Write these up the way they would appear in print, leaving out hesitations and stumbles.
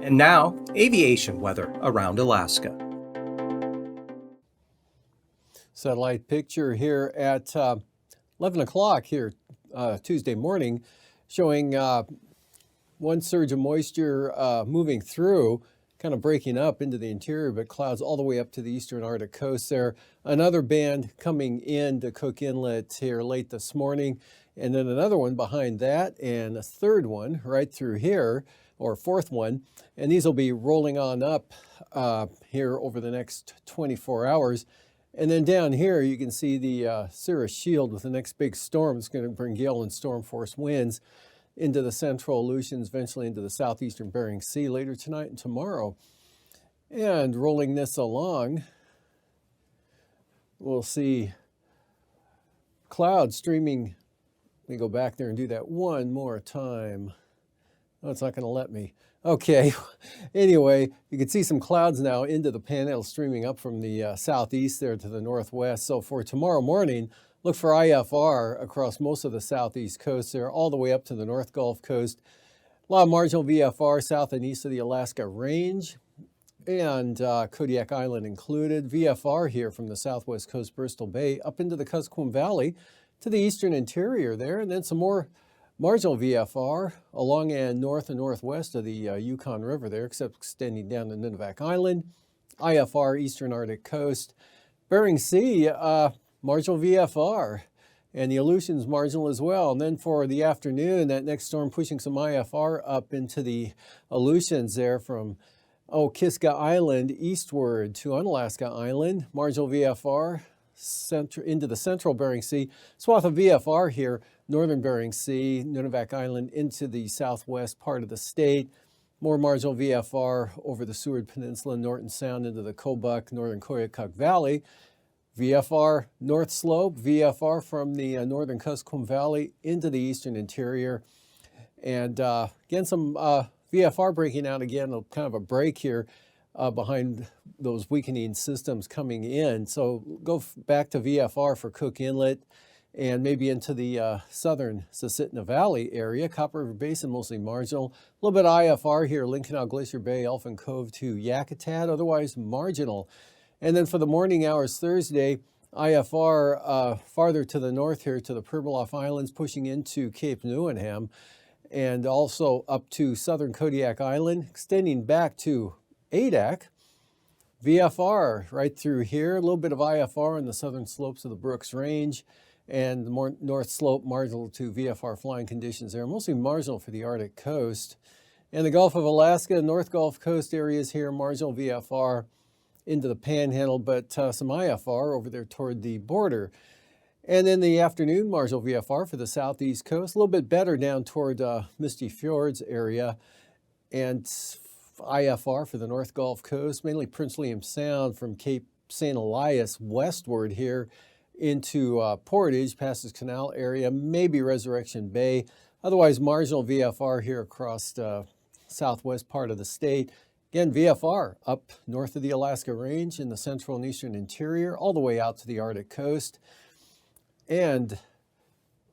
And now, aviation weather around Alaska. Satellite picture here at 11 o'clock here Tuesday morning, showing one surge of moisture moving through, kind of breaking up into the interior, but clouds all the way up to the eastern Arctic coast there. Another band coming into Cook Inlet here late this morning, and then another one behind that, and a third one right through here, or fourth one, and these will be rolling on up here over the next 24 hours. And then down here you can see the cirrus shield with the next big storm. It's going to bring gale and storm force winds into the central Aleutians, eventually into the southeastern Bering Sea later tonight and tomorrow. And rolling this along, we'll see clouds streaming. Let me go back there and do that one more time. Oh, it's not going to let me. Okay, anyway, you can see some clouds now into the panhandle streaming up from the southeast there to the northwest. So for tomorrow morning, look for IFR across most of the southeast coast there, all the way up to the North Gulf Coast. A lot of marginal VFR south and east of the Alaska Range, and Kodiak Island included. VFR here from the southwest coast, Bristol Bay, up into the Kuskokwim Valley to the eastern interior there, and then some more marginal VFR along and north and northwest of the Yukon River there, except extending down to Nunivak Island. IFR, eastern Arctic coast. Bering Sea, marginal VFR. And the Aleutians marginal as well. And then for the afternoon, that next storm pushing some IFR up into the Aleutians there from Kiska Island eastward to Unalaska Island. Marginal VFR into the central Bering Sea. Swath of VFR here, northern Bering Sea, Nunivak Island into the southwest part of the state. More marginal VFR over the Seward Peninsula, Norton Sound into the Kobuk, northern Koyukuk Valley. VFR north slope, VFR from the northern Kuskokwim Valley into the eastern interior. And again, some VFR breaking out again, kind of a break here behind those weakening systems coming in. So go back to VFR for Cook Inlet and maybe into the southern Susitna Valley area. Copper River Basin mostly marginal. A little bit of IFR here, Lincoln Glacier Bay, Elfin Cove to Yakutat, otherwise marginal. And then for the morning hours Thursday, IFR farther to the north here to the Pribilof Islands, pushing into Cape Newenham, and also up to southern Kodiak Island, extending back to Adak. VFR right through here, a little bit of IFR on the southern slopes of the Brooks Range, and the more north slope marginal to VFR flying conditions there, mostly marginal for the Arctic coast. And the Gulf of Alaska, North Gulf Coast areas here, marginal VFR into the Panhandle, but some IFR over there toward the border. And then the afternoon, marginal VFR for the southeast coast, a little bit better down toward Misty Fjords area, and IFR for the North Gulf Coast, mainly Prince William Sound from Cape St. Elias westward here into Portage, Passes Canal area, maybe Resurrection Bay. Otherwise, marginal VFR here across the southwest part of the state. Again, VFR up north of the Alaska Range in the central and eastern interior, all the way out to the Arctic coast. And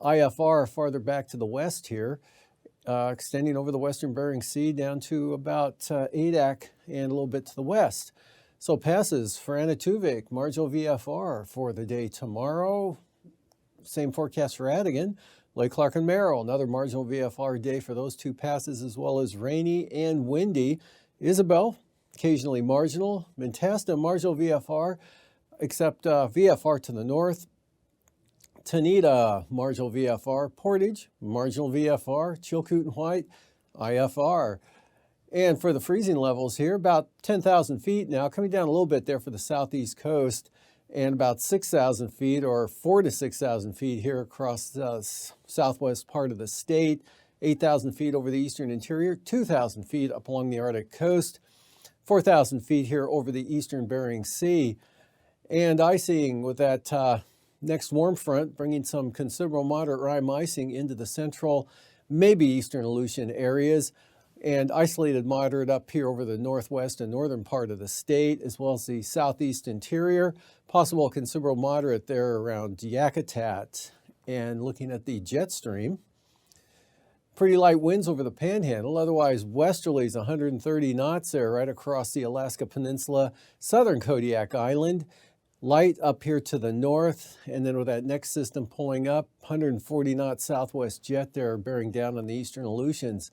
IFR farther back to the west here, extending over the western Bering Sea down to about Adak and a little bit to the west. So passes for Anatuvik, marginal VFR for the day tomorrow. Same forecast for Adigan. Lake Clark and Merrill, another marginal VFR day for those two passes, as well as rainy and windy. Isabel, occasionally marginal. Mentasta, marginal VFR, except VFR to the north. Tanita, marginal VFR. Portage, marginal VFR. Chilkoot and White, IFR. And for the freezing levels here, about 10,000 feet now, coming down a little bit there for the southeast coast, and about 6,000 feet or 4,000 to 6,000 feet here across the southwest part of the state. 8,000 feet over the eastern interior, 2,000 feet up along the Arctic coast, 4,000 feet here over the eastern Bering Sea. And icing with that next warm front, bringing some considerable moderate rime icing into the central, maybe eastern Aleutian areas, and isolated moderate up here over the northwest and northern part of the state, as well as the southeast interior. Possible considerable moderate there around Yakutat. And looking at the jet stream, Pretty light winds over the Panhandle, otherwise westerlies 130 knots there right across the Alaska Peninsula, southern Kodiak Island. Light up here to the north, and then with that next system pulling up, 140 knot southwest jet there bearing down on the eastern Aleutians.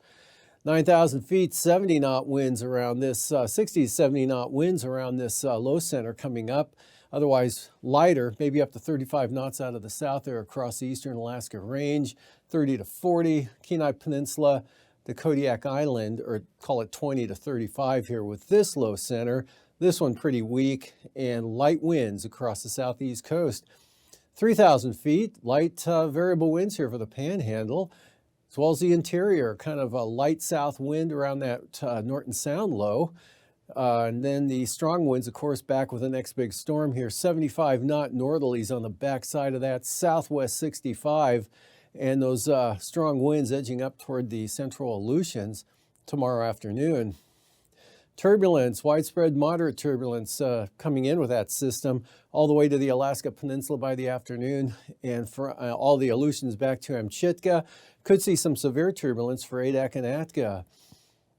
9,000 feet, 70 knot winds around this, 60 to 70 knot winds around this low center coming up. Otherwise lighter, maybe up to 35 knots out of the south there across the eastern Alaska range, 30 to 40, Kenai Peninsula, the Kodiak Island, or call it 20 to 35 here with this low center. This one pretty weak, and light winds across the southeast coast. 3,000 feet, light variable winds here for the Panhandle, as well as the interior, kind of a light south wind around that Norton Sound low. And then the strong winds, of course, back with the next big storm here, 75 knot northerlies on the backside of that, southwest 65, and those strong winds edging up toward the central Aleutians tomorrow afternoon. Turbulence, widespread moderate turbulence coming in with that system all the way to the Alaska Peninsula by the afternoon, and for all the Aleutians back to Amchitka. Could see some severe turbulence for Adak and Atka.